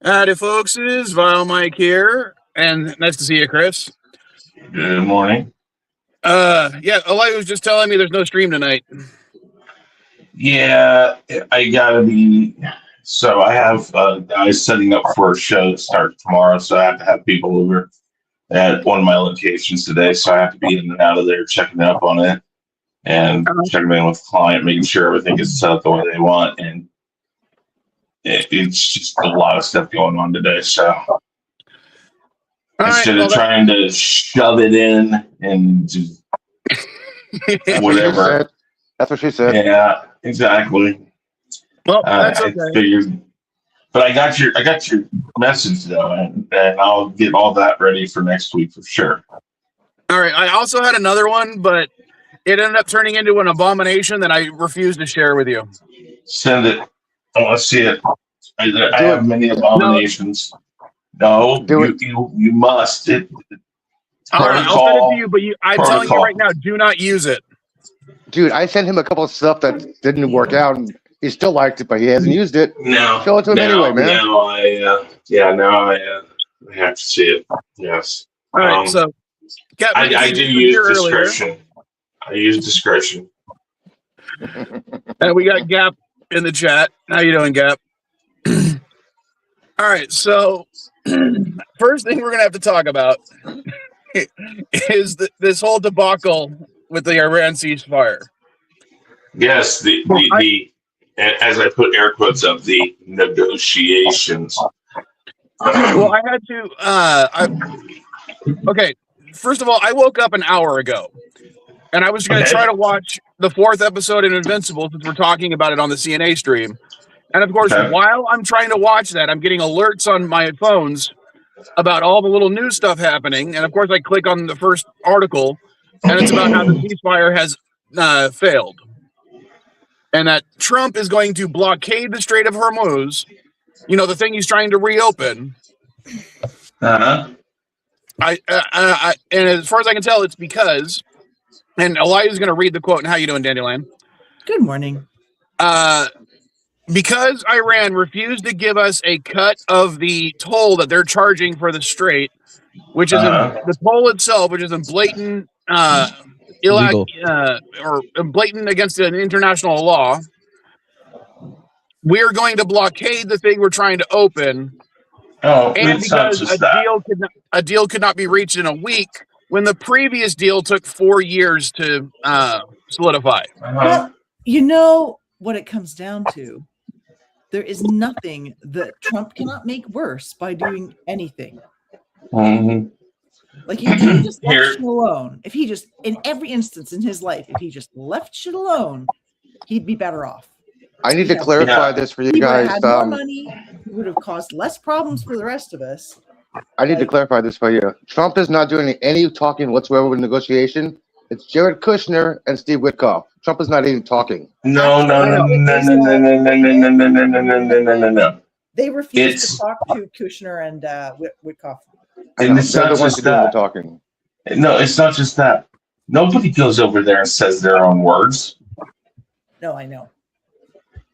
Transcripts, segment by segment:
Howdy, folks. It is Vile Mike here, and nice to see you, Chris. Good morning. Yeah, Eli was just telling me there's no stream tonight. Yeah, I gotta be. So I have guys setting up for a show that starts tomorrow. So I have to have people over at one of my locations today. So I have to be in and out of there checking up on it and checking in with the client, making sure everything is set up the way they want. And it's just a lot of stuff going on today. So instead of trying to shove it in and just whatever. That's what she said. Yeah, exactly. Well, that's okay. I figured, but I got your message though, and I'll get all that ready for next week for sure. All right. I also had another one, but it ended up turning into an abomination that I refused to share with you. Send it. I want to see it. I have many abominations. No, you must. All right, I'll send it to you, but I'm telling you right now, do not use it. Dude, I sent him a couple of stuff that didn't work out, and he still liked it, but he hasn't used it. No. Show it to him anyway, man. Now I have to see it. Yes. All right, so I do use discretion. I use discretion. And we got Gap in the chat. How you doing, Gap? All right, so first thing we're gonna have to talk about is this whole debacle with the Iran ceasefire. Yes, the as I put air quotes up, the negotiations. Well, I had to. Okay, first of all, I woke up an hour ago, and I was going to try to watch the 4th episode in Invincible since we're talking about it on the CNA stream. And of course, while I'm trying to watch that, I'm getting alerts on my phones about all the little news stuff happening. And of course, I click on the first article, and it's about how the ceasefire has failed, and that Trump is going to blockade the Strait of Hormuz. You know, the thing he's trying to reopen. Uh-huh. And as far as I can tell, it's because, and Elia's going to read the quote. And how you doing, Dandelion? Good morning. Because Iran refused to give us a cut of the toll that they're charging for the strait, which is the toll itself, which is in blatant or blatant against an international law. We're going to blockade the thing we're trying to open. Oh, and because a deal could not be reached in a week when the previous deal took 4 years to solidify. Well, you know what it comes down to. There is nothing that Trump cannot make worse by doing anything. Mm-hmm. Like if he just left shit alone, if he just, in every instance in his life, if he just left shit alone, he'd be better off. I need to clarify this for you guys. He would have had more money. He would have caused less problems for the rest of us. I need to clarify this for you. Trump is not doing any talking whatsoever with negotiation. It's Jared Kushner and Steve Witkoff. Trump is not even talking. No. They refused to talk to Kushner and Witkoff. And it's not just that. Talking. No, it's not just that. Nobody goes over there and says their own words. No, I know.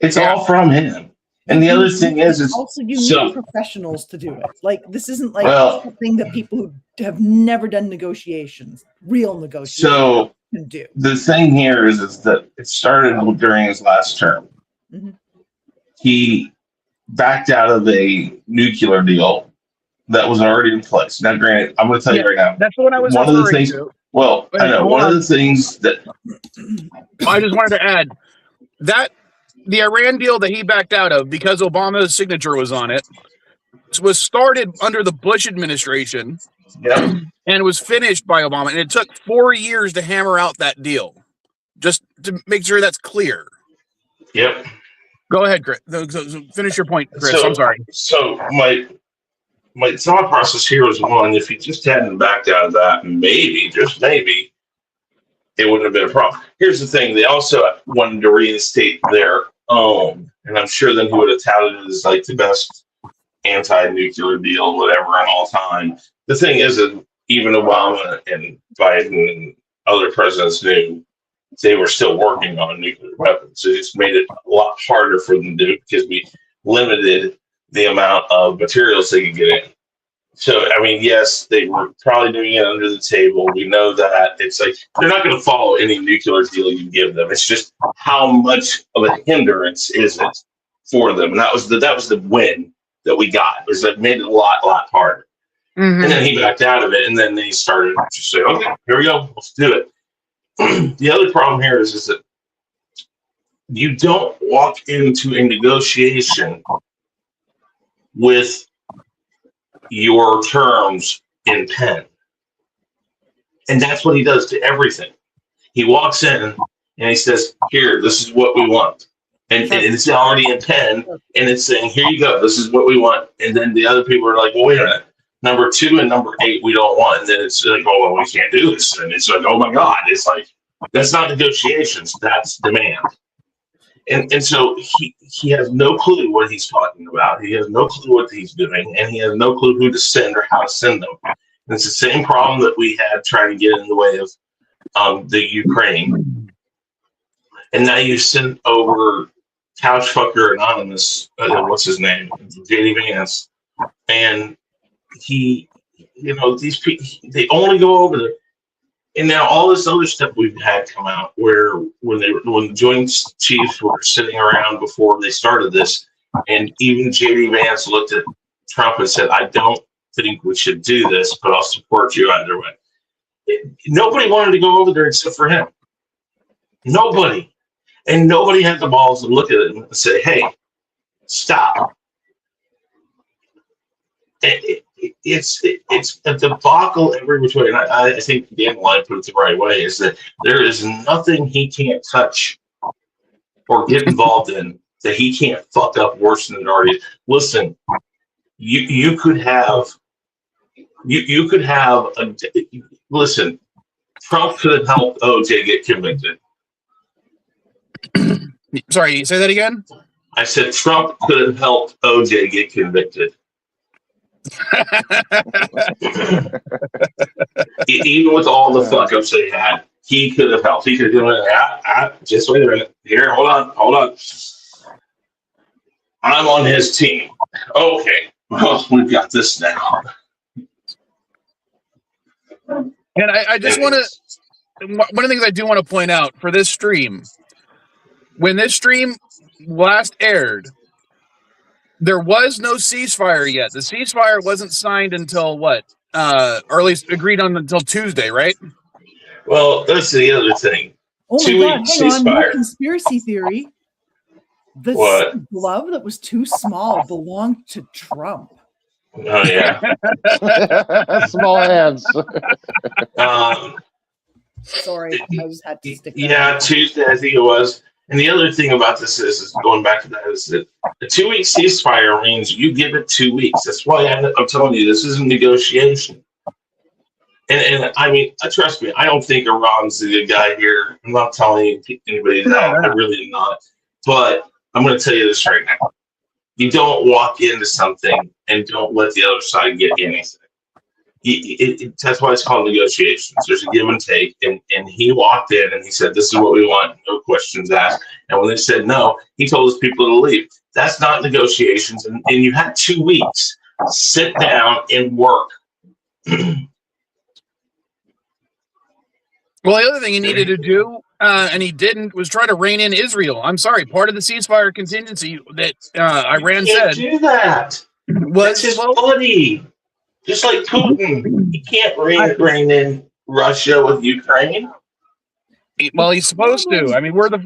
It's all from him. And the other thing is also you need professionals to do it. Like this isn't like something that people who have never done negotiations, real negotiations, can do. The thing here is that it started during his last term. Mm-hmm. He backed out of a nuclear deal that was already in place. Now, granted, I'm going to tell you right now. That's what I was one of the things. To. Well, I know one of the things that I just wanted to add that. The Iran deal that he backed out of because Obama's signature was on it was started under the Bush administration and was finished by Obama. And it took 4 years to hammer out that deal. Just to make sure that's clear. Yep. Go ahead, Chris. So finish your point, Chris. I'm sorry. So my thought process here was one, if he just hadn't backed out of that, maybe, just maybe, it wouldn't have been a problem. Here's the thing. They also wanted to reinstate their own, and I'm sure then he would have touted it as like the best anti-nuclear deal, whatever, in all time. The thing is that even Obama and Biden and other presidents knew they were still working on nuclear weapons. So it's made it a lot harder for them to do because we limited the amount of materials they could get in. So, I mean, yes, they were probably doing it under the table. We know that. It's like they're not going to follow any nuclear deal you give them. It's just how much of a hindrance is it for them? And that was the win that we got. Was that made it a lot harder. Mm-hmm. And then he backed out of it, and then they started to say, "Okay, here we go. Let's do it." The other problem here is that you don't walk into a negotiation with your terms in pen. And that's what he does to everything. He walks in and he says, "Here, this is what we want." And it's already in pen, and it's saying, "Here you go, this is what we want." And then the other people are like, "Well, wait a minute. Number 2 and number 8 we don't want." And then it's like, "Oh, well, we can't do this." And it's like, "Oh my God." It's like, that's not negotiations, that's demand. And so he has no clue what he's talking about. He has no clue what he's doing, and he has no clue who to send or how to send them. And it's the same problem that we had trying to get in the way of the Ukraine. And now you send over Couchfucker Anonymous, what's his name? JD Vance. And he, these people, they only go over there. And now all this other stuff we've had come out where when the Joint Chiefs were sitting around before they started this, and even JD Vance looked at Trump and said, "I don't think we should do this, but I'll support you either way." Nobody wanted to go over there except for him. Nobody. And nobody had the balls to look at it and say, "Hey, stop." It's a debacle every which way. And I think Dan Lyon put it the right way, is that there is nothing he can't touch or get involved in that he can't fuck up worse than it already is. Listen, you could have listen, Trump could have helped OJ get convicted. Sorry, say that again? I said Trump could have helped OJ get convicted. Even with all the fuck ups they had, he could have helped. He could have done it. Just wait a minute. Here, hold on. I'm on his team. Okay. Well, we've got this now. And I just want to, one of the things I do want to point out for this stream, when this stream last aired, there was no ceasefire yet. The ceasefire wasn't signed until what? Or at least agreed on until Tuesday, right? Well, that's the other thing. Oh my God, hang on, more conspiracy theory. The glove that was too small belonged to Trump. Oh, yeah. Small hands. Sorry, I just had to stick that. Yeah, Tuesday, I think it was. And the other thing about this is going back to that, is that the 2-week ceasefire means you give it 2 weeks. That's why I'm telling you, this isn't negotiation. And I mean, trust me, I don't think Iran's the good guy here. I'm not telling anybody that. I really am not. But I'm going to tell you this right now. You don't walk into something and don't let the other side get anything. That's why it's called negotiations. There's a give and take, and he walked in and he said, "This is what we want, no questions asked." And when they said no, he told his people to leave. That's not negotiations, and you had 2 weeks. Sit down and work. Well, the other thing he needed to do, and he didn't, was try to rein in Israel. I'm sorry, part of the ceasefire contingency that Iran said do that. Was his buddy. Just like Putin, he can't rein in Russia with Ukraine. Well, he's supposed to. I mean, we're the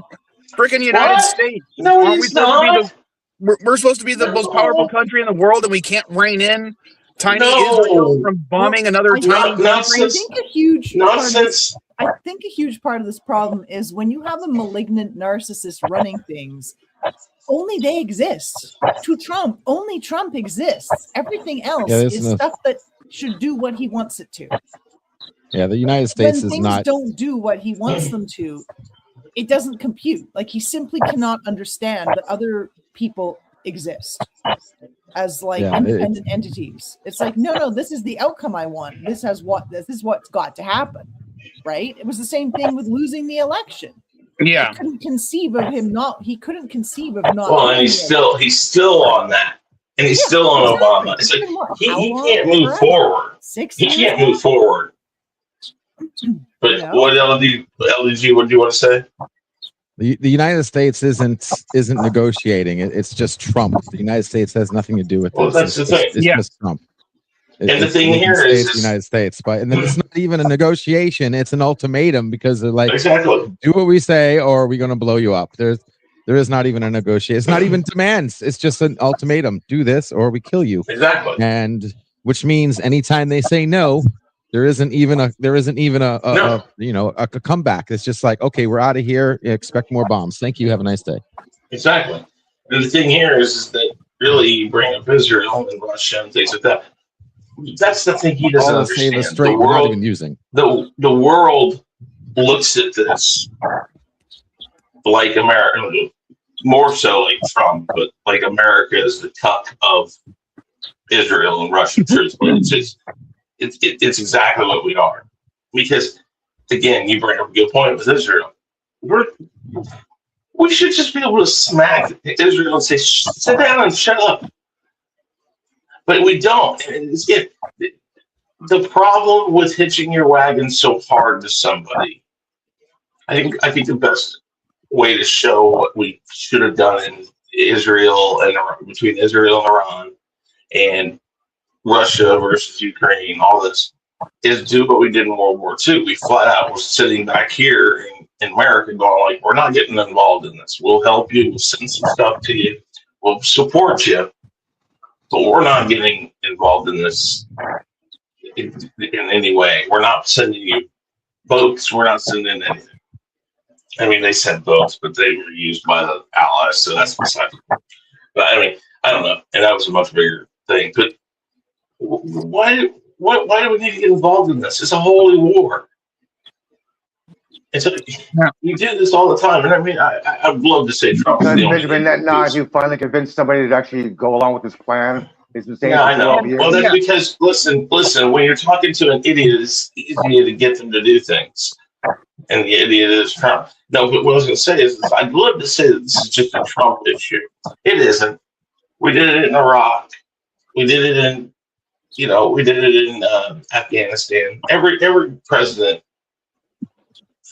freaking United States. No, he's not. We're supposed to be the most powerful country in the world, and we can't rein in tiny Israel from bombing another tiny country. I think a huge part of this problem is when you have a malignant narcissist running things, only they exist. To Trump, only Trump exists. Everything else is stuff that should do what he wants it to. Yeah, the United States when is not. Don't do what he wants them to. It doesn't compute. Like, he simply cannot understand that other people exist as like independent entities. It's like, no, this is the outcome I want. This is what's got to happen. Right? It was the same thing with losing the election. Yeah. He couldn't conceive of not. Well, and he's still on that. and he's still on Obama. It's like he can't move forward. 6 He years can't now? move forward. But No. what LDG? What do you want to say? The United States isn't negotiating. It's just Trump. The United States has nothing to do with Well, this. that's the thing. It's just Trump. And the thing here is the United States, and then it's not even a negotiation. It's an ultimatum because they're like, exactly, do what we say, or are we going to blow you up? There is not even a negotiation. It's not even demands. It's just an ultimatum. Do this, or we kill you. Exactly. And which means anytime they say no, there isn't even a comeback. It's just like, okay, we're out of here. Expect more bombs. Thank you. Have a nice day. Exactly. And the thing here is that really you bring up Israel and Russia and things like that. That's the thing he doesn't understand. The world, not even using. The world looks at this like America, more so like Trump, but like America is the cuck of Israel and Russia. Truthfully, it's exactly what we are. Because again, you bring up a good point with Israel. We should just be able to smack Israel and say, "Sit down and shut up." But we don't. And the problem with hitching your wagon so hard to somebody, I think the best way to show what we should have done in Israel and between Israel and Iran and Russia versus Ukraine, all this, is do what we did in World War II. We flat out was sitting back here in America going like, we're not getting involved in this. We'll help you. We'll send some stuff to you. We'll support you. But we're not getting involved in this in any way. We're not sending you boats. We're not sending anything. I mean, they sent boats, but they were used by the Allies, so that's beside the point. But I mean, I don't know. And that was a much bigger thing. But why do we need to get involved in this? It's a holy war. And so we do this all the time. And I mean, I'd love to say Trump. Benjamin Netanyahu finally convinced somebody to actually go along with his plan. He's been saying I know. Well, that's because, listen, when you're talking to an idiot, it's easier to get them to do things. And the idiot is Trump. No, but what I was going to say is I'd love to say that this is just a Trump issue. It isn't. We did it in Iraq. We did it in Afghanistan. Every president,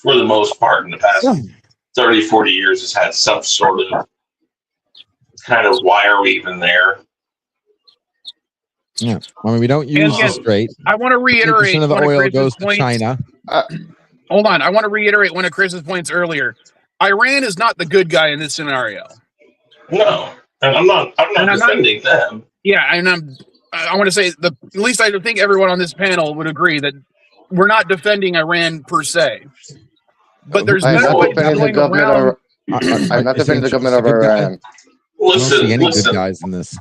for the most part, in the past 30, 40 years, has had some sort of kind of why are we even there? Yeah, I mean, we don't use the Strait. I want to reiterate. 50% of the oil goes to China. Hold on. I want to reiterate one of Chris's points earlier. Iran is not the good guy in this scenario. No, and I'm not defending them. Yeah, and I want to say at least I think everyone on this panel would agree that we're not defending Iran per se. But there's no way going around. I'm not defending the government of Iran. Listen, I don't see any good guys in this.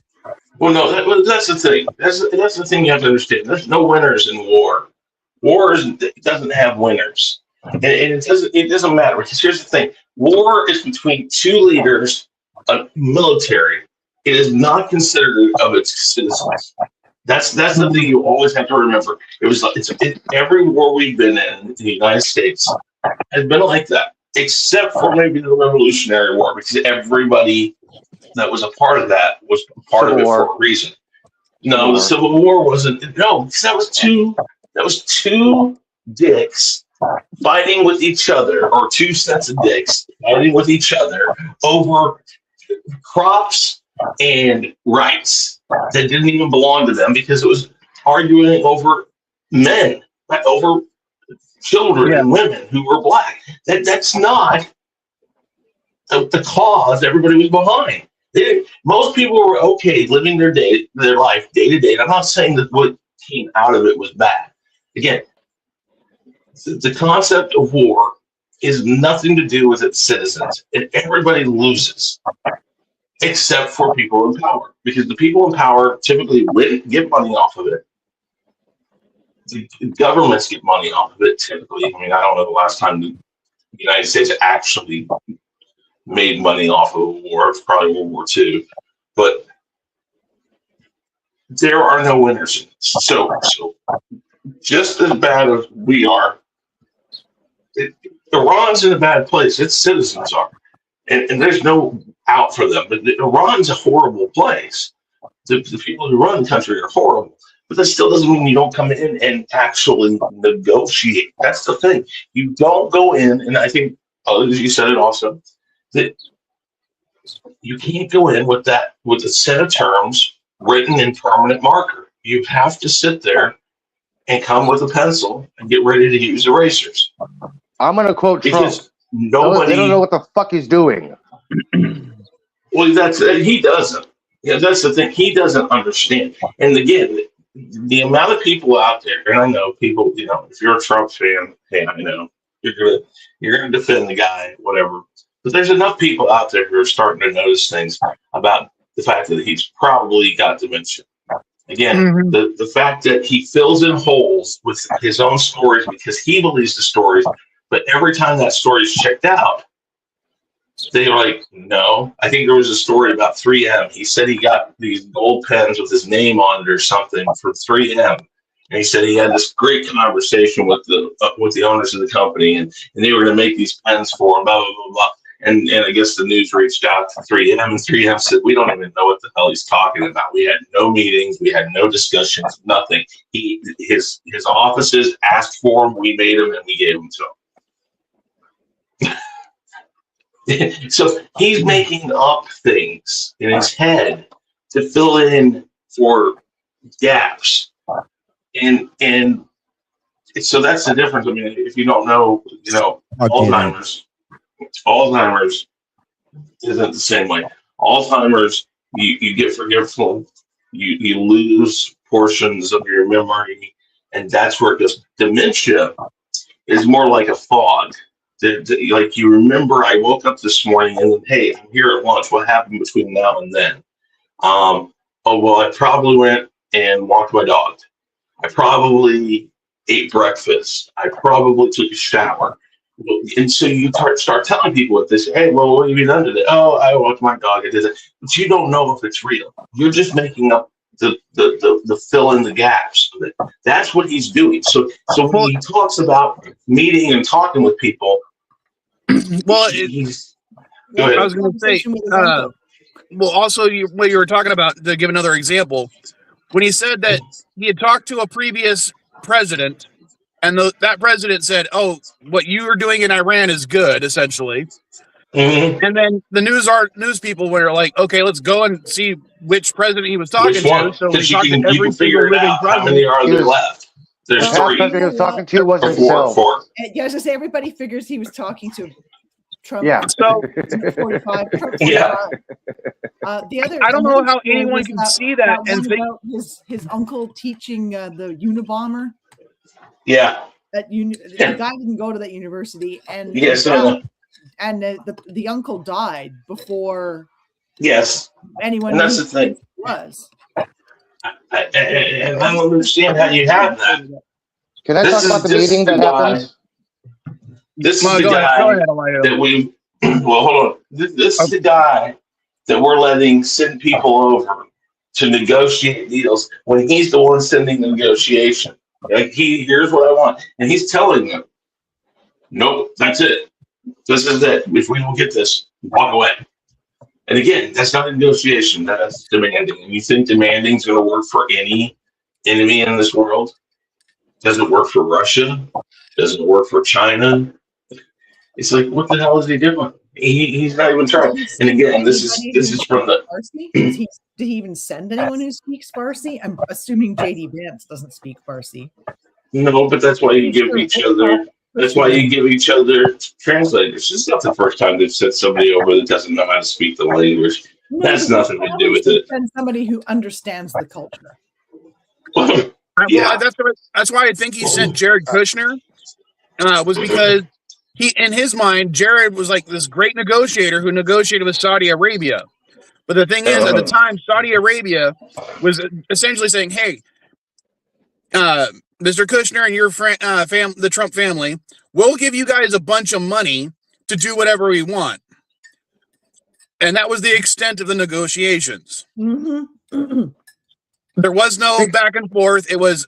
Well, no, that's the thing. That's the thing you have to understand. There's no winners in war. War doesn't have winners, and it doesn't matter. Because here's the thing: war is between two leaders, a military. It is not considerate of its citizens. That's the thing you always have to remember. Every war we've been in the United States has been like that, except for maybe the Revolutionary War, because everybody that was a part of that was part of it for a reason. No, the Civil War wasn't. No, because that was two dicks fighting with each other, or two sets of dicks fighting with each other over crops and rights that didn't even belong to them, because it was arguing over men, over children and women who were black. That's not the cause everybody was behind. Most people were okay living their life day to day. And I'm not saying that what came out of it was bad. Again, the concept of war is nothing to do with its citizens, and everybody loses, except for people in power, because the people in power typically get money off of it. The governments get money off of it typically. I mean, I don't know the last time the United States actually made money off of a war. It's probably World War II, but there are no winners. So just as bad as we are, Iran's in a bad place. Its citizens are, and there's no out for them. But Iran's a horrible place. the people who run the country are horrible. But that still doesn't mean you don't come in and actually negotiate. That's the thing. You don't go in, and I think, you said it also, that you can't go in with a set of terms written in permanent marker. You have to sit there and come with a pencil and get ready to use erasers. I'm going to quote Trump. Because nobody... They don't know what the fuck he's doing. Well, he doesn't. Yeah, that's the thing. He doesn't understand. And again, the amount of people out there, and I know people, if you're a Trump fan, hey, I know you're gonna defend the guy, whatever. But there's enough people out there who are starting to notice things about the fact that he's probably got dementia. Again, the fact that he fills in holes with his own stories because he believes the stories, but every time that story is checked out, they're like, no. I think there was a story about 3M. He said he got these gold pens with his name on it or something from 3M. And he said he had this great conversation with the owners of the company, and they were going to make these pens for him, blah, blah, blah, blah. And I guess the news reached out to 3M, and 3M said, we don't even know what the hell he's talking about. We had no meetings. We had no discussions, nothing. His offices asked for him. We made them, and we gave them to him. So he's making up things in his head to fill in for gaps, and so that's the difference. I mean, if you don't know, Alzheimer's isn't the same way. Alzheimer's, you get forgetful, you lose portions of your memory, and that's where it goes. Dementia is more like a fog. Like, you remember, I woke up this morning and then, hey, I'm here at lunch. What happened between now and then? Oh, well, I probably went and walked my dog. I probably ate breakfast. I probably took a shower. And so you start telling people with this, hey, well, what have you done today? Oh, I walked my dog. I did it. But you don't know if it's real. You're just making up the fill in the gaps. That's what he's doing. So when he talks about meeting and talking with people, well, go ahead. I was going to say, well, also what you were talking about, to give another example, when he said that he had talked to a previous president, and that president said, oh, what you are doing in Iran is good, essentially. Mm-hmm. And then the news people were like, okay, let's go and see which president he was talking to. So we talked to every single living president. How many are there left? There's three. The president he was talking to was himself. Four. Yeah, I was gonna say everybody figures he was talking to Trump. Yeah. So 45. Trump 45. Yeah. The other, I don't know how anyone can see that and think his uncle teaching the Unabomber. Yeah. The guy didn't go to that university, and yes, and the uncle died before. Yes. Anyone. And that's the thing. Was. And I don't understand how you have that. Can I talk about the meeting that happened? This is the guy that we. Well, hold on. This is the guy that we're letting send people over to negotiate deals when he's the one sending the negotiation. Like, here's what I want, and he's telling them, nope, that's it. This is it. If we don't get this, walk away. And again, that's not a negotiation. That's demanding. And you think demanding is going to work for any enemy in this world? Does it work for Russia? Does it work for China? It's like, what the hell is he doing? He's not even trying. And again, this is from the. Did he even send anyone who speaks Farsi? I'm assuming JD Vance doesn't speak Farsi. No, but that's why you give each other. That's why you give each other translators. It's not the first time they've sent somebody over that doesn't know how to speak the language. That's nothing to do with it. Send somebody who understands the culture. Yeah. That's why I think he sent Jared Kushner. Was because in his mind, Jared was like this great negotiator who negotiated with Saudi Arabia. But the thing is, at the time, Saudi Arabia was essentially saying, hey, Mr. Kushner and your the Trump family, we'll give you guys a bunch of money to do whatever we want. And that was the extent of the negotiations. Mm-hmm. There was no back and forth. It was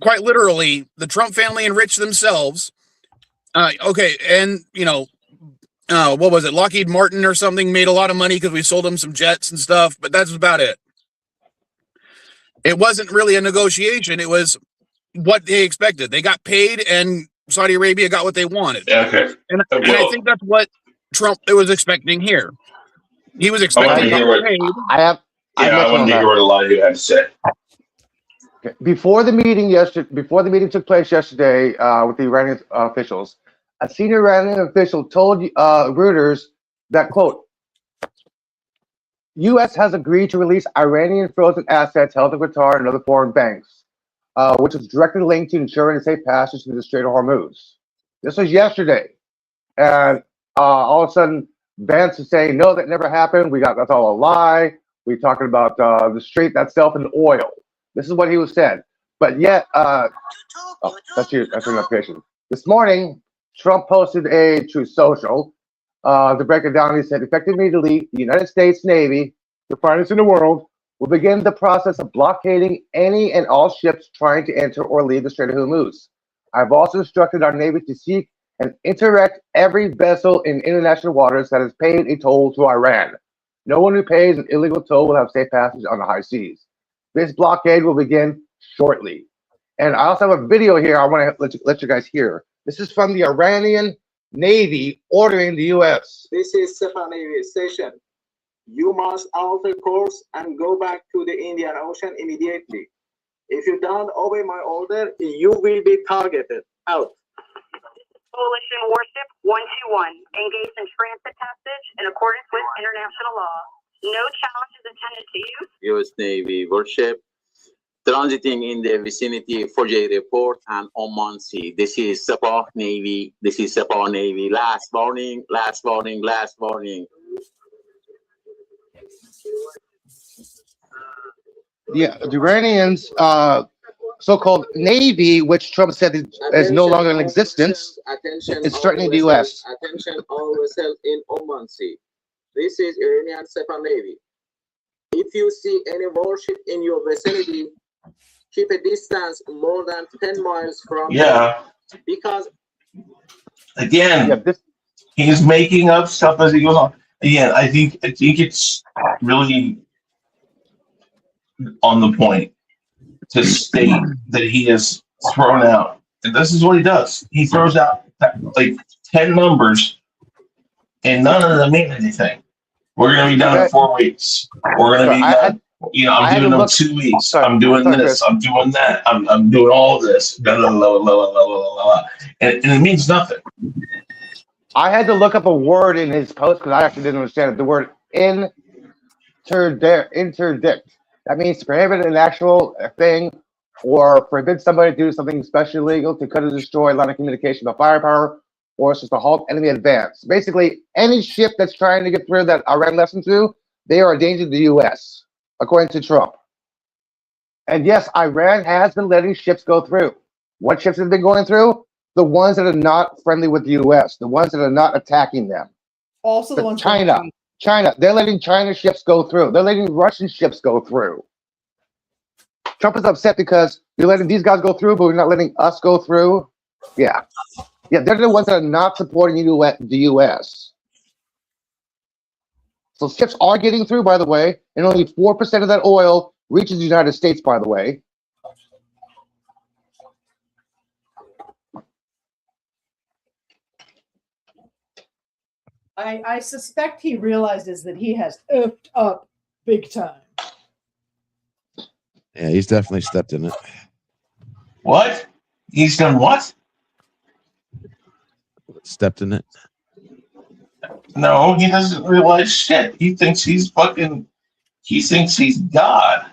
quite literally the Trump family enriched themselves. Okay, and what was it? Lockheed Martin or something made a lot of money because we sold them some jets and stuff, but that's about it. It wasn't really a negotiation. It was what they expected. They got paid, and Saudi Arabia got what they wanted. Okay. And I think that's what Trump was expecting here. He was expecting to get paid. I wanted to hear what a lot of you had to say. Okay. Before the meeting took place yesterday with the Iranian officials, a senior Iranian official told Reuters that, quote, U.S. has agreed to release Iranian frozen assets held in Qatar and other foreign banks, which is directly linked to ensuring a safe passage through the Strait of Hormuz. This was yesterday. And all of a sudden, Vance is saying, no, that never happened. That's all a lie. We're talking about the strait itself and oil. This is what he was said. But yet, that's your notification. This morning, Trump posted a Truth Social to break it down. He said, effective immediately, the United States Navy, the finest in the world, will begin the process of blockading any and all ships trying to enter or leave the Strait of Hormuz. I've also instructed our Navy to seek and interact every vessel in international waters that has paid a toll to Iran. No one who pays an illegal toll will have safe passage on the high seas. This blockade will begin shortly. And I also have a video here I want to let you guys hear. This is from the Iranian Navy ordering the U.S. This is Ceasefire Navy station. You must alter course and go back to the Indian Ocean immediately. If you don't obey my order, you will be targeted. Out. Coalition Warship 121 engaged in transit passage in accordance with international law. No challenge is intended to you. U.S. Navy warship transiting in the vicinity of Fujairah Port and Oman Sea. This is Ceasefire Navy. This is Ceasefire Navy. Last warning, last warning, last warning. Yeah, the Iranians, so-called Navy, which Trump said is no longer in existence, is threatening the U.S. Attention all vessels in Oman Sea. This is Iranian Ceasefire Navy. If you see any warship in your vicinity, keep a distance more than 10 miles from them, because again, he's making up stuff as he goes on. Again, I think it's really on the point to state that he has thrown out, and this is what he does. He throws out like 10 numbers, and none of them mean anything. We're going to be done in 4 weeks. We're going to be done. I'm doing them 2 weeks. I'm doing this. I'm doing that. I'm doing all this. Blah, blah, blah, blah, blah, blah, blah. And it means nothing. I had to look up a word in his post because I actually didn't understand it. The word interdict. That means to prohibit an actual thing or forbid somebody to do something especially illegal, to cut or destroy line of communication by firepower, or it's just to halt enemy advance. Basically, any ship that's trying to get through that Iran lets them through, they are a danger to the U.S., according to Trump. And yes, Iran has been letting ships go through. What ships have been going through? The ones that are not friendly with the U.S., the ones that are not attacking them. Also the ones China, they're letting China ships go through. They're letting Russian ships go through. Trump is upset because you're letting these guys go through, but we're not letting us go through. Yeah, they're the ones that are not supporting the U.S. So ships are getting through, by the way, and only 4% of that oil reaches the United States, by the way. I suspect he realizes that he has effed up big time. Yeah, he's definitely stepped in it. What? He's done what? Stepped in it. No, he doesn't realize shit. He thinks he's fucking. He thinks he's God.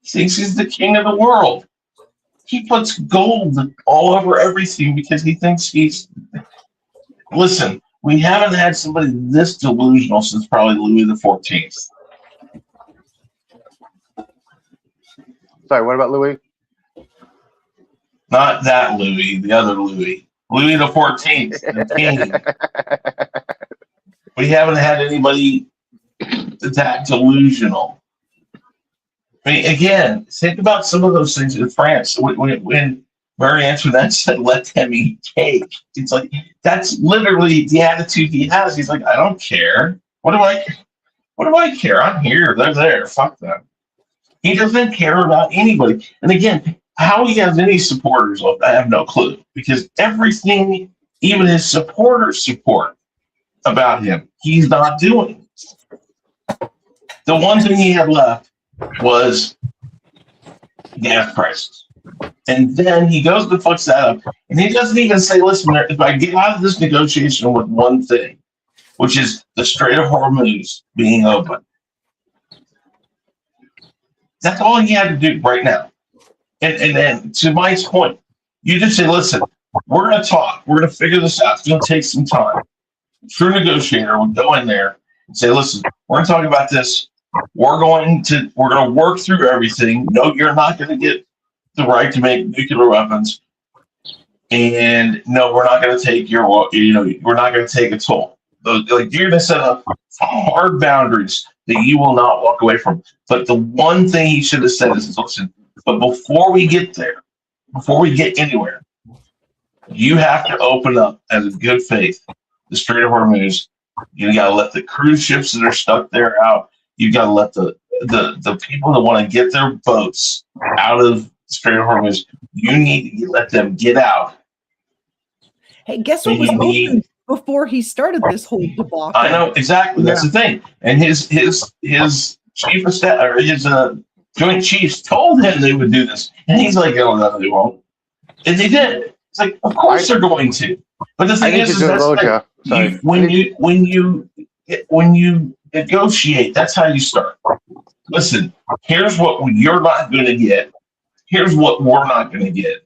He thinks he's the king of the world. He puts gold all over everything because he thinks he's. Listen, we haven't had somebody this delusional since probably Louis XIV. Sorry, what about Louis? Not that Louis, the other Louis. Louis XIV, the king. We haven't had anybody that delusional. I mean, again, think about some of those things in France. When Mary Antoinette said, "Let them eat cake," it's like that's literally the attitude he has. He's like, "I don't care. What do I care? I'm here. They're there. Fuck them." He doesn't care about anybody. And again, how he has any supporters, I have no clue. Because everything, even his supporters support about him, he's not doing. The one thing he had left was gas prices. And then he goes to fucks that up. And he doesn't even say, listen, if I get out of this negotiation with one thing, which is the Strait of Hormuz being open, that's all he had to do right now. And then to Mike's point, you just say, listen, we're going to talk. We're going to figure this out. It's going to take some time. True negotiator would go in there and say, listen, we're going to talk about this. We're going to work through everything. No, you're not going to get the right to make nuclear weapons. And no, we're not going to take we're not going to take a toll. Like, you're going to set up hard boundaries that you will not walk away from. But the one thing he should have said is, listen, but before we get there, before we get anywhere, you have to open up as a good faith the Strait of Hormuz. You got to let the cruise ships that are stuck there out. You got to let the people that want to get their boats out of the Strait of Hormuz. You need to let them get out. Hey, guess what was open before he started this whole debacle? I know exactly. That's the thing. And his chief of staff or his Joint Chiefs told him they would do this, and he's like, "Oh no, they won't." And they did. It's like, of course they're going to. But the thing is that's like, when you negotiate, that's how you start. Listen, here's what you're not going to get. Here's what we're not going to get.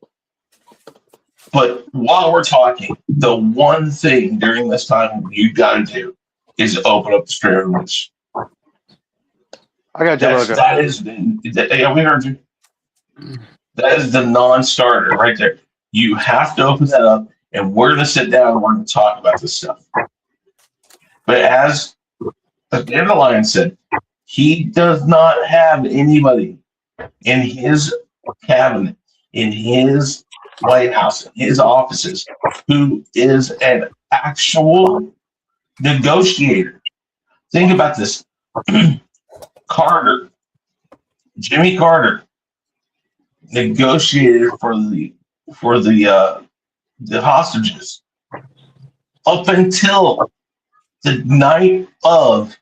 But while we're talking, the one thing during this time you got to do is open up the Strait of Hormuz. I got yeah, we heard you. That is the non-starter right there. You have to open that up, and we're going to sit down and we're going to talk about this stuff. But as David Alliance said, he does not have anybody in his cabinet, in his White House, in his offices, who is an actual negotiator. Think about this. Jimmy Carter, negotiated for the hostages up until the night of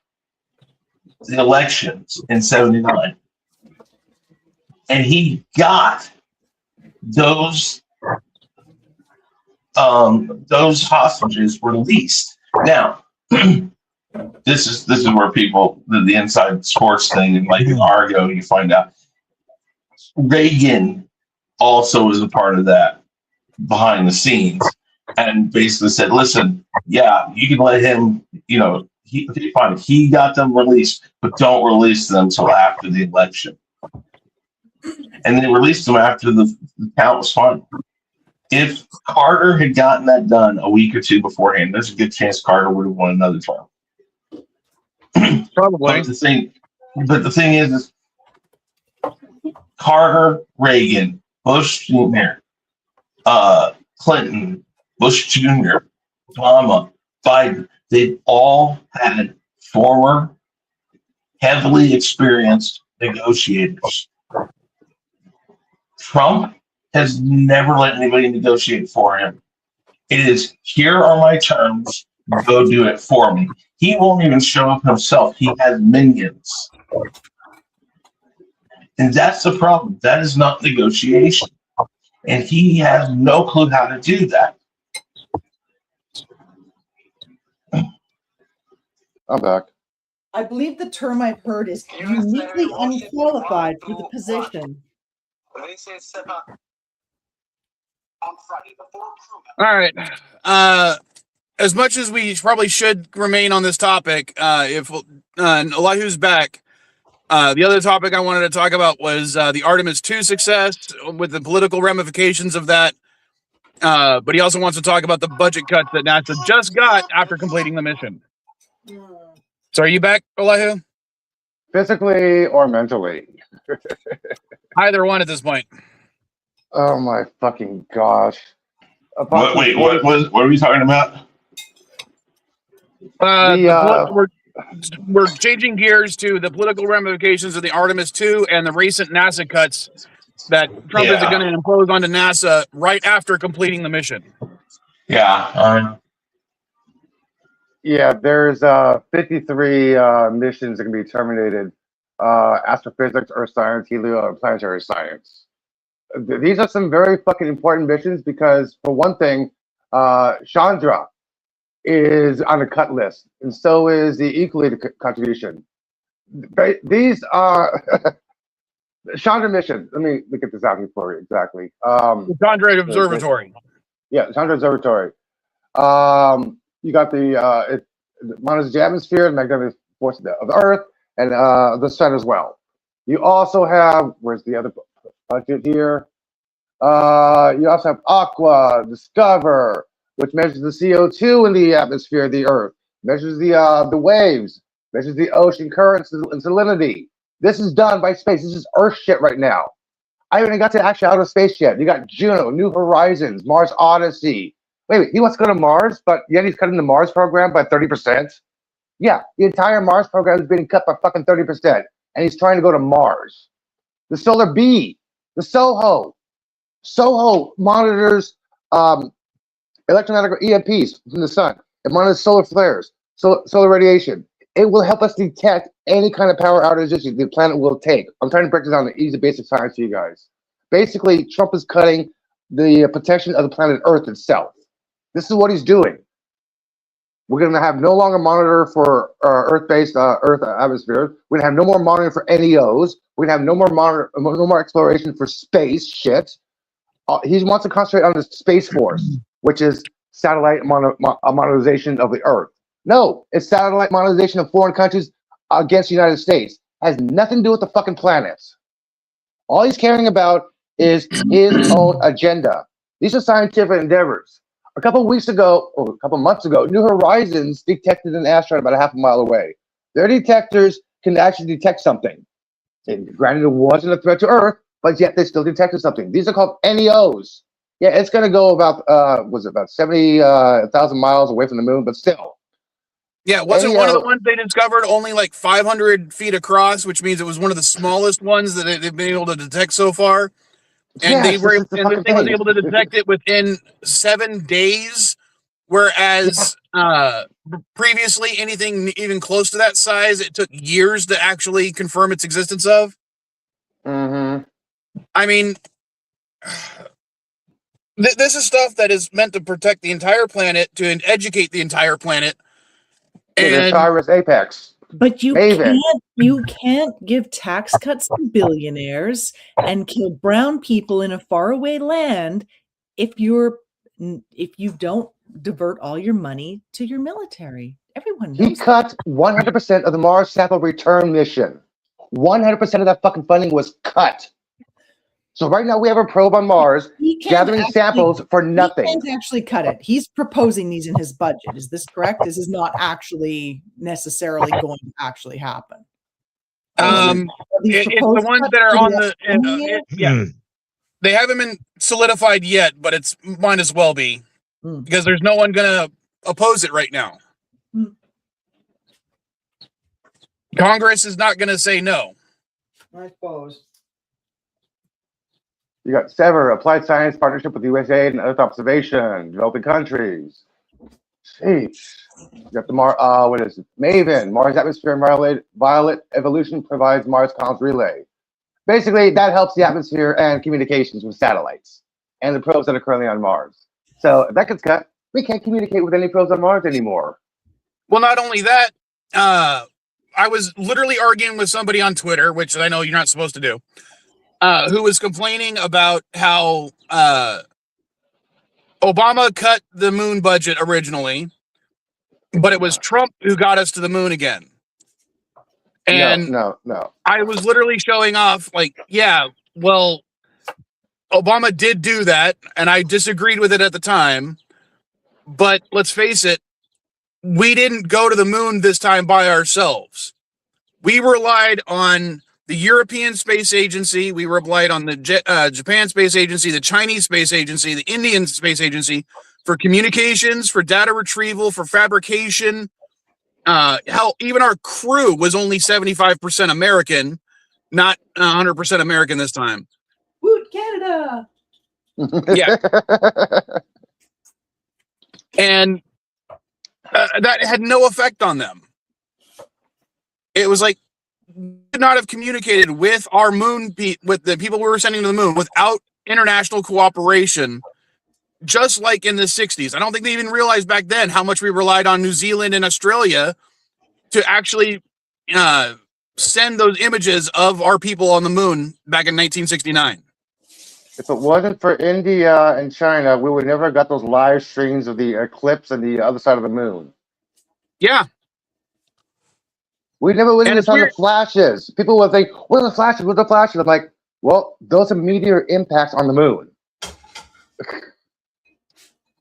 the elections in '79, and he got those hostages released. Now, this is where people the inside sports thing and like in Argo, you find out Reagan also is a part of that behind the scenes, and basically said, "Listen, yeah, you can let him. He got them released, but don't release them until after the election." And they released them after the count was final. If Carter had gotten that done a week or two beforehand, there's a good chance Carter would have won another trial. Probably. But the thing is Carter, Reagan, Bush Jr., Clinton, Bush Jr., Obama, Biden, they've all had former, heavily experienced negotiators. Trump has never let anybody negotiate for him. It is, here are my terms, go do it for me. He won't even show up himself. He has minions. And that's the problem. That is not negotiation. And he has no clue how to do that. I'm back. I believe the term I've heard is uniquely unqualified for the position. All right. As much as we probably should remain on this topic, if Elihu's back, the other topic I wanted to talk about was the Artemis 2 success with the political ramifications of that. But he also wants to talk about the budget cuts that NASA just got after completing the mission. So are you back, Elihu? Physically or mentally? Either one at this point. Oh my fucking gosh. What are we talking about? The we're changing gears to the political ramifications of the Artemis 2 and the recent NASA cuts that Trump is going to impose onto NASA right after completing the mission. Yeah. Yeah, there's 53 missions that can be terminated. Astrophysics, Earth science, helio, and planetary science. These are some very fucking important missions because, for one thing, Chandra is on the cut list, and so is the equally contribution. These are Chandra mission. Let me get this out here for you exactly. The Chandra Observatory. Yeah, Chandra Observatory. You got it monitors the atmosphere, the magnetic force of the Earth, and the sun as well. You also have, where's the other budget here? You also have Aqua, Discover, which measures the CO2 in the atmosphere of the Earth, measures the waves, measures the ocean currents and salinity. This is done by space. This is Earth shit right now. I haven't even got to actually outer space yet. You got Juno, New Horizons, Mars Odyssey. Wait, he wants to go to Mars, but yet he's cutting the Mars program by 30%? Yeah, the entire Mars program is being cut by fucking 30%, and he's trying to go to Mars. The Solar Bee, the SOHO monitors electromagnetic EMPs from the sun. It monitors solar flares, solar radiation. It will help us detect any kind of power outages the planet will take. I'm trying to break this down to easy basic science to you guys. Basically, Trump is cutting the protection of the planet Earth itself. This is what he's doing. We're going to have no longer monitor for Earth-based Earth atmosphere. We're going to have no more monitoring for NEOs. We're going to have no more exploration for space shit. He wants to concentrate on the Space Force, which is satellite monetization of the Earth. No, it's satellite monetization of foreign countries against the United States. Has nothing to do with the fucking planets. All he's caring about is his own agenda. These are scientific endeavors. A couple months ago, New Horizons detected an asteroid about a half a mile away. Their detectors can actually detect something. And granted, it wasn't a threat to Earth, but yet they still detected something. These are called NEOs. Yeah, it's going to go about 70,000 miles away from the moon, but still. Yeah, wasn't one of the ones they discovered only like 500 feet across, which means it was one of the smallest ones that they've been able to detect so far. And yes, the thing was able to detect it within 7 days, whereas previously anything even close to that size, it took years to actually confirm its existence of. Mm-hmm. I mean, this is stuff that is meant to protect the entire planet, to educate the entire planet. And Cyrus Apex. But you can't give tax cuts to billionaires and kill brown people in a faraway land if you don't divert all your money to your military. Everyone knows. He cut 100% of the Mars sample return mission. 100% of that fucking funding was cut. So right now we have a probe on Mars gathering samples for nothing. He can't actually cut it. He's proposing these in his budget. Is this correct? This is not actually necessarily going to actually happen. It's the ones that are on the they haven't been solidified yet, but it's might as well be because there's no one going to oppose it right now. Congress is not going to say no. I suppose. You got SEVER, Applied Science Partnership with USA and Earth Observation, developing countries. Jeez. You got the MAVEN, Mars Atmosphere and Violet Evolution provides Mars Comms Relay. Basically, that helps the atmosphere and communications with satellites and the probes that are currently on Mars. So if that gets cut, we can't communicate with any probes on Mars anymore. Well, not only that, I was literally arguing with somebody on Twitter, which I know you're not supposed to do, who was complaining about how Obama cut the moon budget originally, but it was Trump who got us to the moon again. And no. I was literally showing off like, yeah, well, Obama did do that, and I disagreed with it at the time. But let's face it, we didn't go to the moon this time by ourselves. We relied on the European Space Agency. We relied on the Japan Space Agency, the Chinese Space Agency, the Indian Space Agency for communications, for data retrieval, for fabrication. hell, even our crew was only 75% American, not 100% American this time. Woot Canada! Yeah. And that had no effect on them. It was like, we could not have communicated with our moon, with the people we were sending to the moon without international cooperation, just like in the 60s. I don't think they even realized back then how much we relied on New Zealand and Australia to actually send those images of our people on the moon back in 1969. If it wasn't for India and China, we would never have got those live streams of the eclipse and the other side of the moon. Yeah. We never would have saw the flashes. People would think, what are the flashes? What are the flashes? I'm like, well, those are meteor impacts on the moon.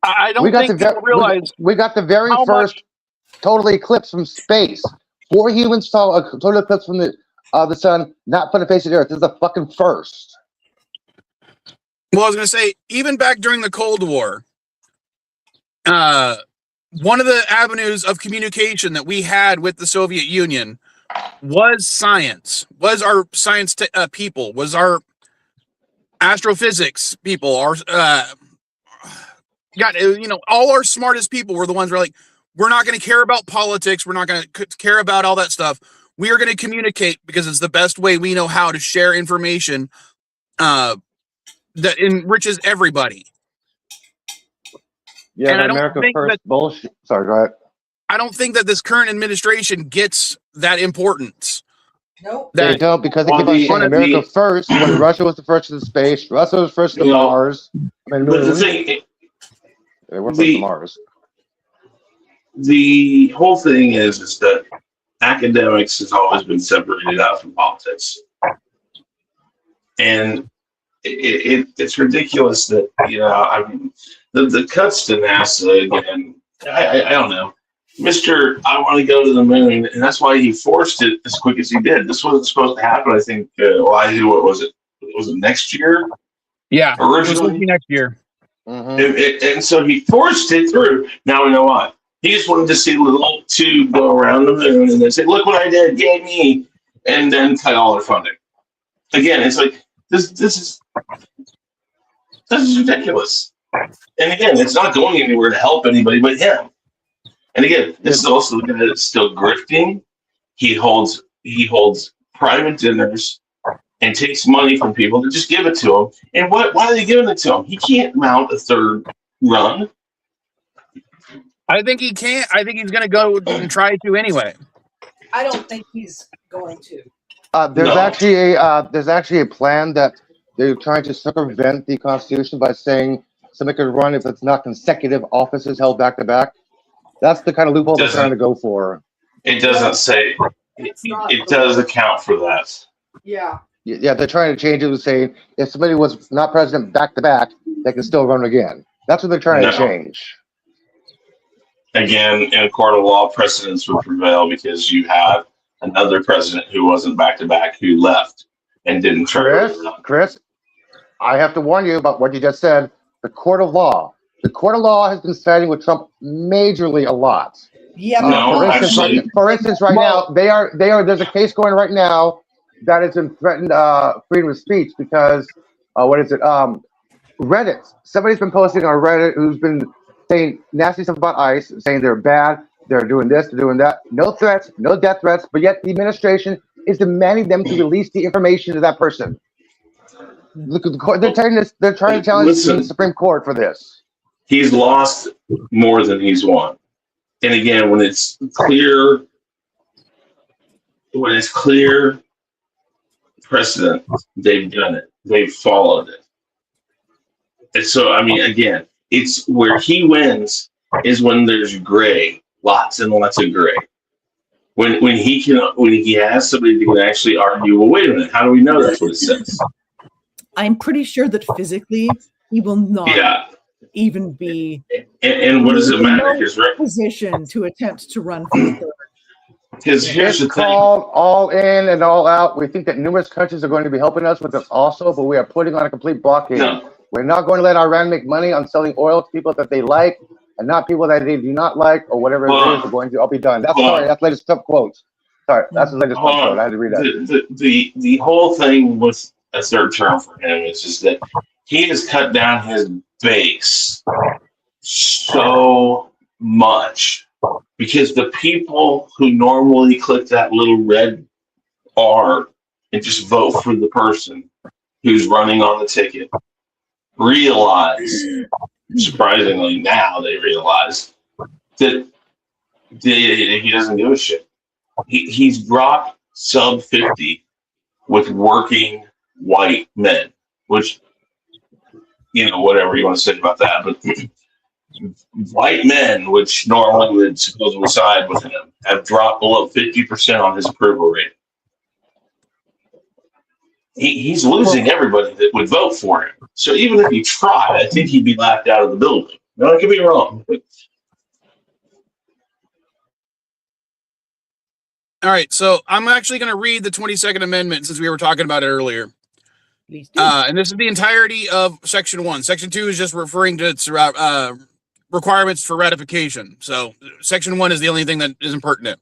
I don't think people realize we got the very first total eclipse from space. 4 humans saw a total eclipse from the sun, not from the face of the earth. This is the fucking first. Well, I was going to say, even back during the Cold War, one of the avenues of communication that we had with the Soviet Union was science, was our science people, was our astrophysics people, our all our smartest people were the ones who were like, we're not going to care about politics, we're not going to care about all that stuff. We are going to communicate because it's the best way we know how to share information that enriches everybody. Yeah, and I don't America think first bullshit. Sorry, go ahead. I don't think that this current administration gets that importance. Nope. They don't, because they keep on saying America first when Russia was the first to space. Russia was first to Mars. I mean, but the thing, they were first to Mars. The whole thing is that academics has always been separated out from politics, and it's ridiculous that I mean the cuts to NASA again. I don't know, Mr. I want to go to the moon, and that's why he forced it as quick as he did. This wasn't supposed to happen. I think. What was it? Was it next year? Yeah, originally it was next year. Mm-hmm. And so he forced it through. Now we know why. He just wanted to see a little tube go around the moon and then say, look what I did, yay me, and then cut all their funding. Again, it's like, this is ridiculous. And again, it's not going anywhere to help anybody but him. And again, this is also the guy that's still grifting. He holds private dinners and takes money from people to just give it to him. And why are they giving it to him? He can't mount a third run. I think he can't. I think he's going to go and try to anyway. I don't think he's going to. There's actually a plan that they're trying to circumvent the Constitution by saying somebody could run if it's not consecutive offices held back to back. That's the kind of loophole they're trying to go for. It doesn't say. It does account for that. Yeah. Yeah, they're trying to change it to say if somebody was not president back to back, they can still run again. That's what they're trying to change. Again, in a court of law, precedents would prevail because you have another president who wasn't back to back who left and didn't try. Chris, I have to warn you about what you just said. The court of law. The court of law has been siding with Trump majorly a lot. Yeah. For instance, right now they are. There's a case going right now that has been threatened freedom of speech because Reddit. Somebody's been posting on Reddit who's been saying nasty stuff about ICE, saying they're bad, they're doing this, they're doing that. No threats, no death threats, but yet the administration is demanding them to release the information to that person. Look at the court. They're trying to challenge the Supreme Court for this. He's lost more than he's won. And again, when it's clear precedent, they've done it. They've followed it. And so, I mean, again, it's where he wins is when there's gray, lots and lots of gray. When he has somebody that can actually argue, well, wait a minute, how do we know that's what it says? I'm pretty sure that physically he will not even be and what does it matter? No position to attempt to run for the third. Because here's the thing. Called all in and all out. We think that numerous countries are going to be helping us with this also, but we are putting on a complete blockade. No. We're not going to let Iran make money on selling oil to people that they like. and not people that they do not like or whatever it is are going to all be done. That's sorry, that's latest top quotes. Sorry, that's the latest top quote. I had to read that. The whole thing with a third term for him is just that he has cut down his base so much because the people who normally click that little red R and just vote for the person who's running on the ticket realize, surprisingly now they realize, that he doesn't give a shit. He's dropped sub 50 with working white men, which, whatever you want to say about that, but white men, which normally would supposedly side with him, have dropped below 50% on his approval rating. He's losing everybody that would vote for him. So even if he tried, I think he'd be laughed out of the building. No, I could be wrong. But... All right, so I'm actually going to read the 22nd Amendment since we were talking about it earlier. And this is the entirety of Section 1. Section 2 is just referring to its requirements for ratification. So Section 1 is the only thing that isn't pertinent.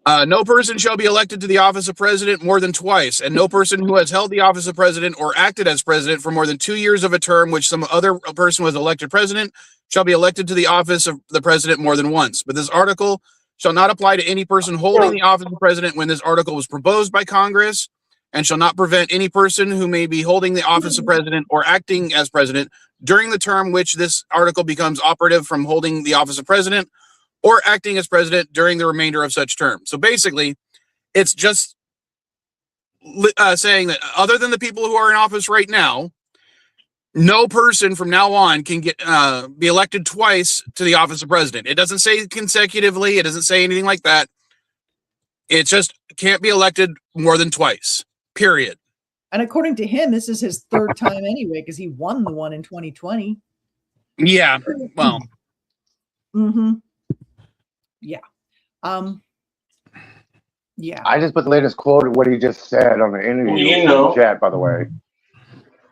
No person shall be elected to the office of president more than twice, and no person who has held the office of president or acted as president for more than 2 years of a term which some other person was elected president shall be elected to the office of the president more than once. But this article shall not apply to any person holding the office of president when this article was proposed by Congress, and shall not prevent any person who may be holding the office of president or acting as president during the term which this article becomes operative from holding the office of president or acting as president during the remainder of such term. So basically, it's just saying that other than the people who are in office right now, no person from now on can get be elected twice to the office of president. It doesn't say consecutively. It doesn't say anything like that. It just can't be elected more than twice, period. And according to him, this is his third time anyway, because he won the one in 2020. Yeah, well. Mm-hmm. Yeah. Yeah. I just put the latest quote of what he just said on the interview in the chat, by the way.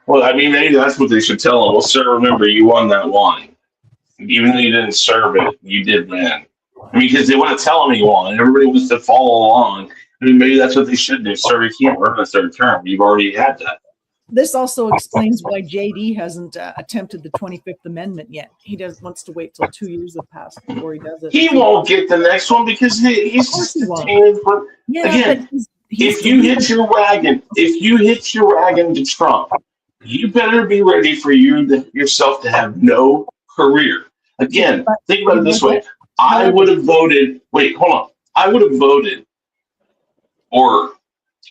Well, I mean, maybe that's what they should tell him. Well, sir, remember, you won that one. Even though you didn't serve it, you did win. I mean, because they want to tell him he won, and everybody wants to follow along. I mean, maybe that's what they should do. Sir, you can't run a third term. You've already had that. This also explains why JD hasn't attempted the 25th Amendment yet. He wants to wait till 2 years have passed before he does it. He won't get the next one because he's just detained for. Yeah, again, if you hit your wagon to Trump, you better be ready for yourself to have no career. Again, think about it this way. I would have voted. Wait, hold on. I would have voted, or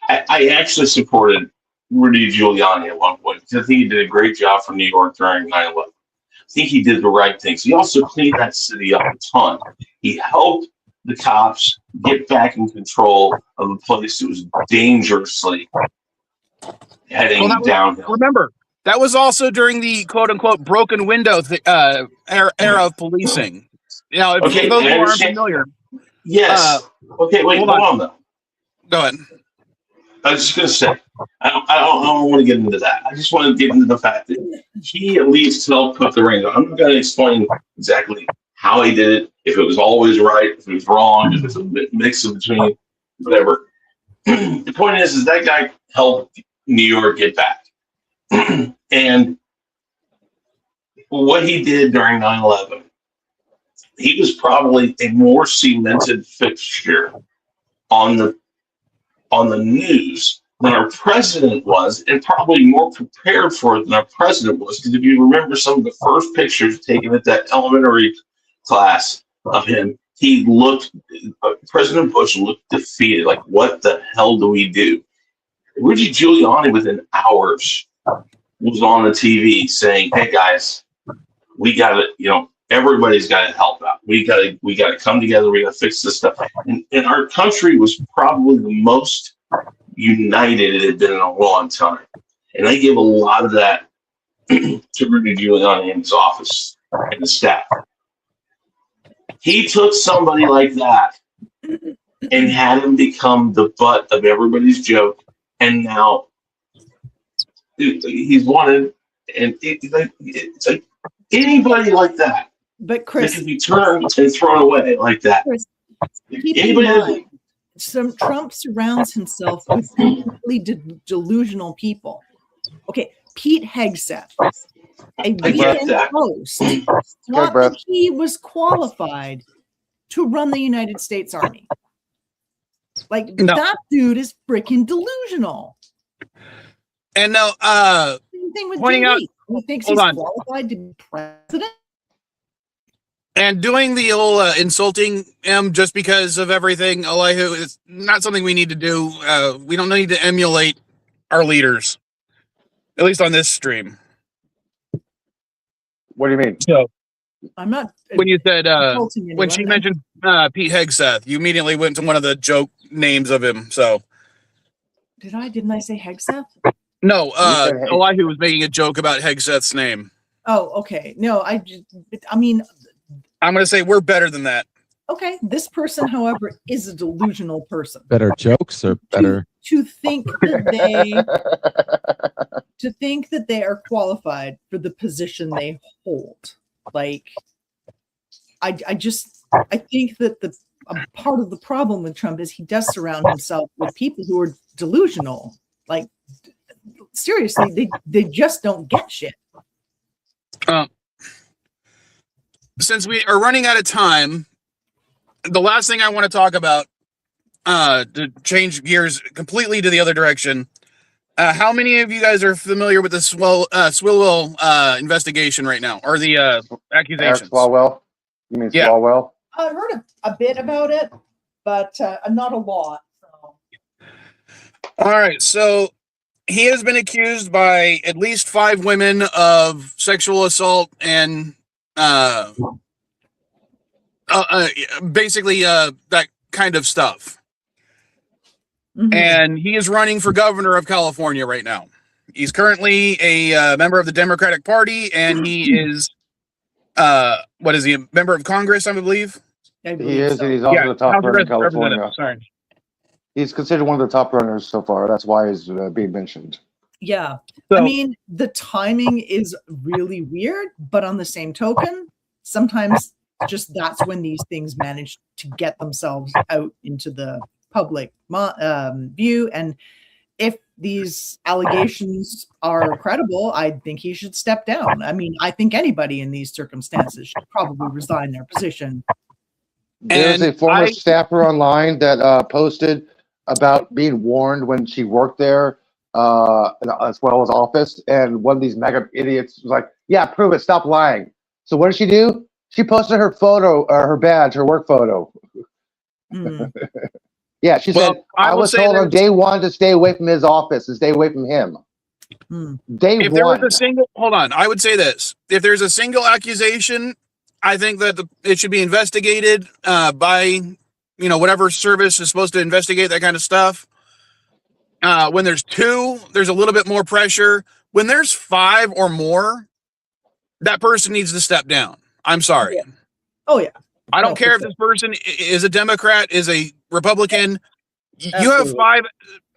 I actually supported Rudy Giuliani at one point because I think he did a great job for New York during 9/11. I think he did the right things. He also cleaned that city up a ton. He helped the cops get back in control of a place that was dangerously heading downhill. Remember, that was also during the quote-unquote broken window era of policing. You know, if those who aren't familiar. Yes. Okay, wait, hold on though. Go ahead. I was just going to say, I don't want to get into that. I just want to get into the fact that he at least helped put the reins on. I'm not going to explain exactly how he did it, if it was always right, if it was wrong, if it's a mix of between, whatever. The point is that guy helped New York get back. And what he did during 9/11, he was probably a more cemented fixture on the news than our president was, and probably more prepared for it than our president was. Because if you remember some of the first pictures taken at that elementary class of him, President Bush looked defeated. Like, what the hell do we do? Rudy Giuliani, within hours, was on the TV saying, "Hey guys, we got to, everybody's got to help out. We got to come together. We got to fix this stuff." And our country was probably the most united it had been in a long time. And I give a lot of that to Rudy Giuliani and his office and the staff. He took somebody like that and had him become the butt of everybody's joke. And now he's wanted. And it's like anybody like that But They Chris, can be turned and thrown away like that. Chris, keep in Anybody that- mind, Trump surrounds himself with completely delusional people. Okay, Pete Hegseth, a I get weekend that. host, thought Brett. that he was qualified to run the United States Army. Like, No. that dude is freaking delusional. And no, Same thing with Pointing out- Jimmy. He thinks hold he's on. qualified to be president. and doing the old insulting him just because of everything, Elihu, is not something we need to do. We don't need to emulate our leaders, at least on this stream. What do you mean? So I'm not. when you said insulting when anyone. she mentioned Pete Hegseth, you immediately went to one of the joke names of him. So Didn't I say Hegseth? no, said Heg- Elihu was making a joke about Hegseth's name. Oh, okay. No, I mean, I'm going to say we're better than that. okay. This person, however, is a delusional person. Better jokes or better? To think that they are qualified for the position they hold. Like, I think that a part of the problem with Trump is he does surround himself with people who are delusional. Like, seriously, they just don't get shit. Since we are running out of time, the last thing I want to talk about, to change gears completely to the other direction, how many of you guys are familiar with the Swilwell investigation right now, or the Eric accusations? Swalwell? You mean Yeah. Swalwell? I heard a bit about it, but not a lot. So. All right, so he has been accused by at least 5 women of sexual assault and basically that kind of stuff. Mhm. And he is running for governor of California right now. He's currently a member of the Democratic Party, and he is what is he, a member of Congress, I believe? I He believe is, so. and he's also the top House of runner in California. Representatives, sorry. He's considered one of the top runners so far. That's why he's being mentioned. Yeah. So, I mean, the timing is really weird, but on the same token, sometimes just that's when these things manage to get themselves out into the public view. And if these allegations are credible, I think he should step down. I mean, I think anybody in these circumstances should probably resign their position. There's And a former I- staffer online that posted about being warned when she worked there, as well as office. And one of these mega idiots was like, "Yeah, prove it. Stop lying." So what did she do? She posted her photo, her badge, her work photo. Mm. Yeah, she Well, said, I "I will was say told on this. day one to stay away from his office and stay away from him." Mm. Day If there was one. a single, hold on, I would say this: if there's a single accusation, I think that it should be investigated by, whatever service is supposed to investigate that kind of stuff. When there's 2, there's a little bit more pressure. When there's 5 or more, that person needs to step down. I'm sorry. Yeah. Oh, yeah. I don't No, care for if this person is a Democrat, is a Republican. You have Absolutely. 5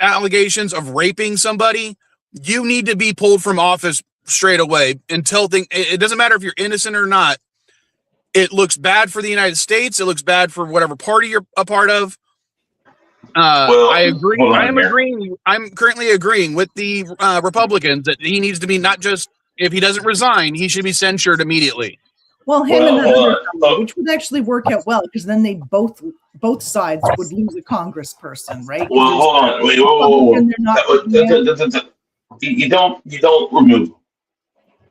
allegations of raping somebody. You need to be pulled from office straight away until it doesn't matter if you're innocent or not. It looks bad for the United States. It looks bad for whatever party you're a part of. I agree. hold on here. I'm currently agreeing with the Republicans that he needs to be, not just, if he doesn't resign, he should be censured immediately. Well, him Well, and that hold other on. fellow, which would actually work out well, because then they both sides would lose a congressperson, right? Well, hold on. Wait, whoa. And they're not You don't remove him.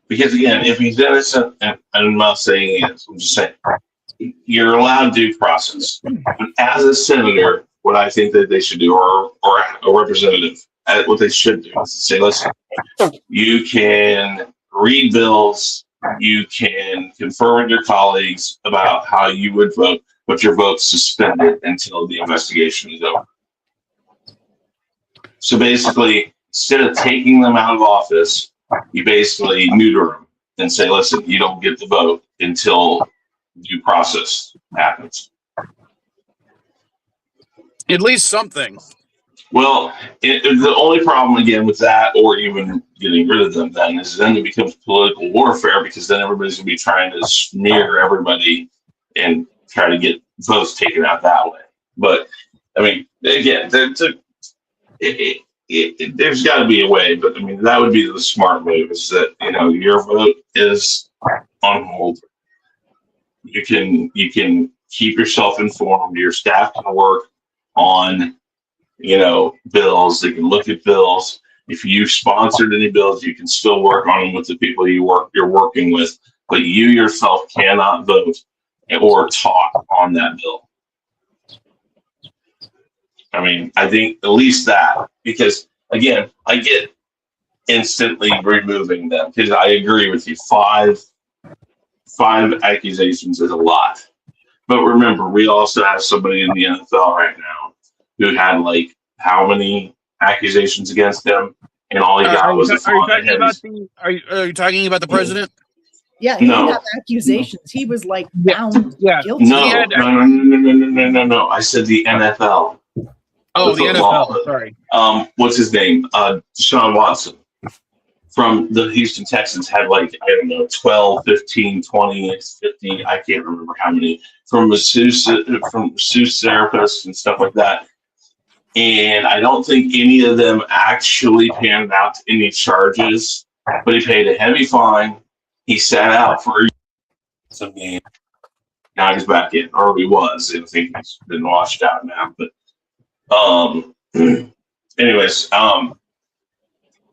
Because again, if he's innocent, and I'm not saying he is, I'm just saying, you're allowed due process. But as a senator, what I think that they should do, or a representative, what they should do is to say, listen, you can read bills, you can confer with your colleagues about how you would vote, but your vote's suspended until the investigation is over. So basically, instead of taking them out of office, you basically neuter them and say, listen, you don't get the vote until due process happens. At least something. Well, the only problem again with that, or even getting rid of them, then is then it becomes political warfare because then everybody's gonna be trying to smear everybody and try to get votes taken out that way. But I mean, again, there's got to be a way. But I mean, that would be the smart move: is that your vote is on hold. You can keep yourself informed. Your staff can work on bills. They can look at bills. If you sponsored any bills, you can still work on them with the people you're working with. But you yourself cannot vote or talk on that bill. I mean, I think at least that, because again, I get instantly removing them because I agree with you. Five accusations is a lot. But remember, we also have somebody in the NFL right now who had like how many accusations against him, and all he got was a fine. Are you talking about the president? Yeah, he had accusations. He was like found guilty. No. I said the NFL. Oh, the NFL. Sorry. What's his name? Deshaun Watson from the Houston Texans had 12, 15, 20, 50. I can't remember how many from masseuse therapists and stuff like that. And I don't think any of them actually panned out to any charges, but he paid a heavy fine. He sat out for some game. Now he's back in, or he was. I think he's been washed out now. But anyways, I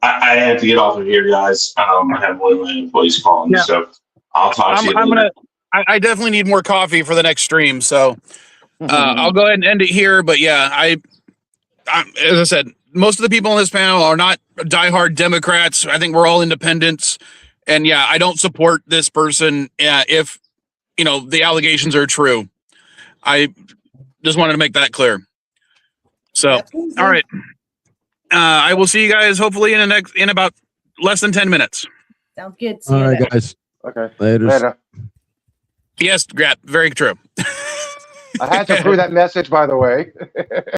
have to get off of here, guys. I have one of my employees calling me, so I'll talk to you later. I definitely need more coffee for the next stream, so I'll go ahead and end it here. But yeah, I as I said, most of the people on this panel are not diehard Democrats. I think we're all independents. And yeah, I don't support this person if, the allegations are true. I just wanted to make that clear. So, all right. I will see you guys hopefully in about less than 10 minutes. Sounds good. All right, guys. Okay. Later. Yes, very true. I had to approve that message, by the way.